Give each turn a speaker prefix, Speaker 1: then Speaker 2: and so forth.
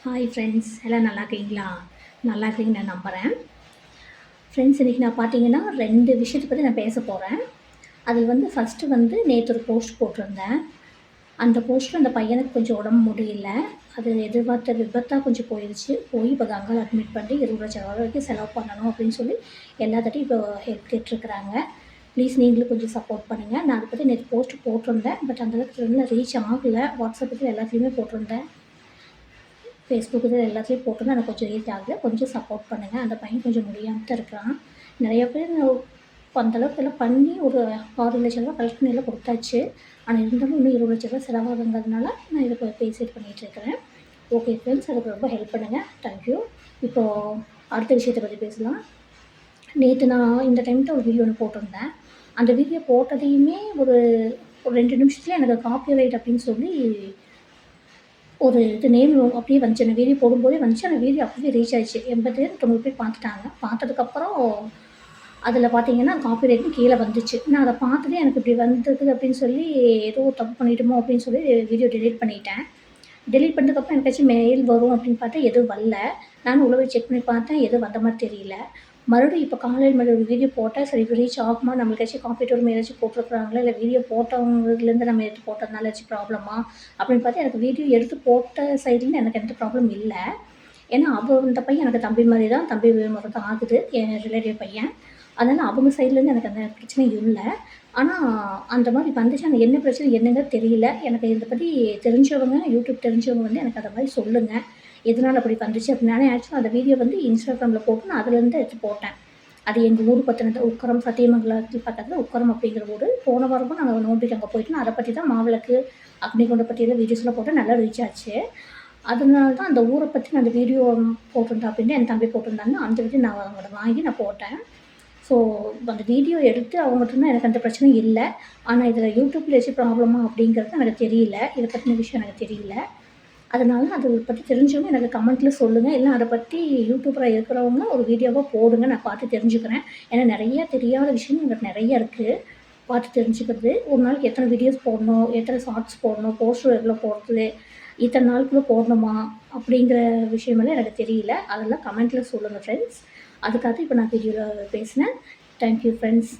Speaker 1: Hi friends, எல்லாம் நல்லா இருக்கீங்களா? நல்லா இருக்கீங்கன்னு நான் நம்புகிறேன். ஃப்ரெண்ட்ஸ், இன்றைக்கி நான் பார்த்தீங்கன்னா 2 விஷயத்த பற்றி நான் பேச போகிறேன். அதில் ஃபஸ்ட்டு நேற்று ஒரு போஸ்ட் போட்டிருந்தேன். அந்த போஸ்ட்டில் அந்த பையனுக்கு கொஞ்சம் உடம்பு முடியல. அது எதிர்பார்த்த விபத்தா கொஞ்சம் போயிடுச்சு. போய் இப்போ கங்கால அட்மிட் பண்ணி 20,00,000 வரைக்கும் செலவு பண்ணணும் அப்படின்னு சொல்லி எல்லாத்துட்டையும் இப்போ ஹெல்ப் கேட்டிருக்கிறாங்க. ப்ளீஸ் நீங்களும் கொஞ்சம் சப்போர்ட் பண்ணுங்கள். நான் அதை பற்றி நேற்று போஸ்ட் போட்டிருந்தேன். பட் அந்தளவுக்கு இன்னும் ரீச் ஆகலை. வாட்ஸ்அப்புக்கு எல்லாத்துலேயுமே போட்டிருந்தேன். ஃபேஸ்புக் இது எல்லாத்துலேயும் போட்டிருந்தேன். எனக்கு கொஞ்சம் ரீச் ஆகல. கொஞ்சம் சப்போர்ட் பண்ணுங்கள். அந்த பையன் கொஞ்சம் முடியாம தான் இருக்கிறான். நிறைய பேர் அந்தளவுக்கு எல்லாம் பண்ணி ஒரு 6,00,000 கலெக்ட் பண்ணி எல்லாம் கொடுத்தாச்சு. ஆனால் இருந்தாலும் இன்னும் 20,00,000 செலவாகுங்கிறதுனால நான் இதை பேசிட்டு பண்ணிகிட்ருக்கிறேன். ஓகே ஃப்ரெண்ட்ஸ், அதுக்கு ரொம்ப ஹெல்ப் பண்ணுங்கள். தேங்க்யூ. இப்போது அடுத்த விஷயத்தை பற்றி பேசலாம். நேற்று நான் இந்த டைம்க்கு ஒரு வீடியோ ஒன்று போட்டிருந்தேன். அந்த வீடியோ போட்டதையுமே ஒரு 2 நிமிஷத்துல எனக்கு காப்பிரைட் அப்படின்னு சொல்லி ஒரு நேம் அப்படியே வந்துச்சு. அந்த வீடியோ போடும்போதே வந்துச்சு. அந்த வீடியோ அப்படியே ரீச் ஆயிடுச்சு. 80 90 பேர் பார்த்துட்டாங்க. பார்த்ததுக்கப்புறம் அதில் பார்த்தீங்கன்னா காப்பிரைட்னு கீழே வந்துச்சு. நான் அதை பார்த்ததே எனக்கு இப்படி வந்திருக்குது அப்படின்னு சொல்லி ஏதோ தப்பு பண்ணிட்டோமோ அப்படின்னு சொல்லி வீடியோ டெலீட் பண்ணிட்டேன். டெலீட் பண்ணதுக்கப்புறம் எனக்காச்சும் மெயில் வரும் அப்படின்னு பார்த்தா எதுவும் வரல. நானும் உள்ள போய் செக் பண்ணி பார்த்தேன். எதுவும் வந்த மாதிரி தெரியல. மறுபடியும் இப்போ காலையில் மறுபடியும் ஒரு வீடியோ போட்டேன். சரி இது ரீச் ஆகுமா? நம்மளுக்காச்சும் காப்பீட்டு உரிமை ஏதாச்சும் போட்டிருக்காங்களா? இல்லை வீடியோ போட்டவங்கலேருந்து நம்ம எடுத்து போட்டதுனால ஏதாச்சும் ப்ராப்ளமா? அப்படின்னு பார்த்து எனக்கு வீடியோ எடுத்து போட்ட சைட்லேருந்து எனக்கு எந்த ப்ராப்ளம் இல்லை. ஏன்னா இந்த பையன் எனக்கு தம்பி மாதிரி தான். தம்பி முறை தான் ஆகுது. என் ரிலேட்டிவ் பையன். அதனால் அவங்க சைட்லேருந்து எனக்கு அந்த பிரச்சனையும் இல்லை. ஆனால் அந்த மாதிரி வந்துச்சு. ஆனால் என்ன பிரச்சனை என்னங்க தெரியல. எனக்கு இதை பற்றி தெரிஞ்சவங்க, யூடியூப் தெரிஞ்சவங்க எனக்கு அதை மாதிரி சொல்லுங்கள். எதனால் அப்படி வந்துச்சு அப்படின்னு. நானே ஆக்சுவலாக அந்த வீடியோ இன்ஸ்டாகிராமில் போட்டு நான் அதுலேருந்து எடுத்து போட்டேன். அது எங்கள் ஊர் பற்றினது. உக்கரம், சத்தியமங்கலத்துக்கு பக்கத்தில் உக்கரம் அப்படிங்கிற ஊர். போன வாரமும் நாங்கள் நோம்பிக்கு அங்கே போயிட்டு நான் அதை பற்றி தான் மாவிளக்கு அக்னிகுண்டை பற்றியெல்லாம் வீடியோஸ்லாம் போட்டு நல்லா ரீச் ஆச்சு. அதனால தான் அந்த ஊரை பற்றி நான் அந்த வீடியோ போட்டிருந்தேன் அப்படின்னு என் தம்பி போட்டிருந்தாங்க. அந்த வீடியோ நான் அவங்கள வாங்கி நான் போட்டேன். ஸோ அந்த வீடியோ எடுத்து அவங்ககிட்ட எனக்கு அந்த பிரச்சனையும் இல்லை. ஆனால் இதில் யூடியூப்பில் ஏதாச்சும் ப்ராப்ளமா அப்படிங்கிறது எனக்கு தெரியல. இதை பற்றின விஷயம் எனக்கு தெரியல. அதனால அதை பற்றி தெரிஞ்சவங்க எனக்கு கமெண்ட்டில் சொல்லுங்கள். இல்லை அதை பற்றி யூடியூபராக இருக்கிறவங்க ஒரு வீடியோவாக போடுங்க. நான் பார்த்து தெரிஞ்சுக்கிறேன். ஏன்னா நிறையா தெரியாத விஷயம் எனக்கு நிறையா இருக்குது. பார்த்து தெரிஞ்சுக்கிறது. ஒரு நாளைக்கு எத்தனை வீடியோஸ் போடணும், எத்தனை ஷார்ட்ஸ் போடணும், போஸ்டர் எவ்வளோ போடுறது, இத்தனை நாளுக்குள்ளே போடணுமா அப்படிங்கிற விஷயமெல்லாம் எனக்கு தெரியல. அதெல்லாம் கமெண்ட்டில் சொல்லுங்கள் ஃப்ரெண்ட்ஸ். அதுக்காக இப்போ நான் வீடியோவில் பேசினேன். Thank you friends.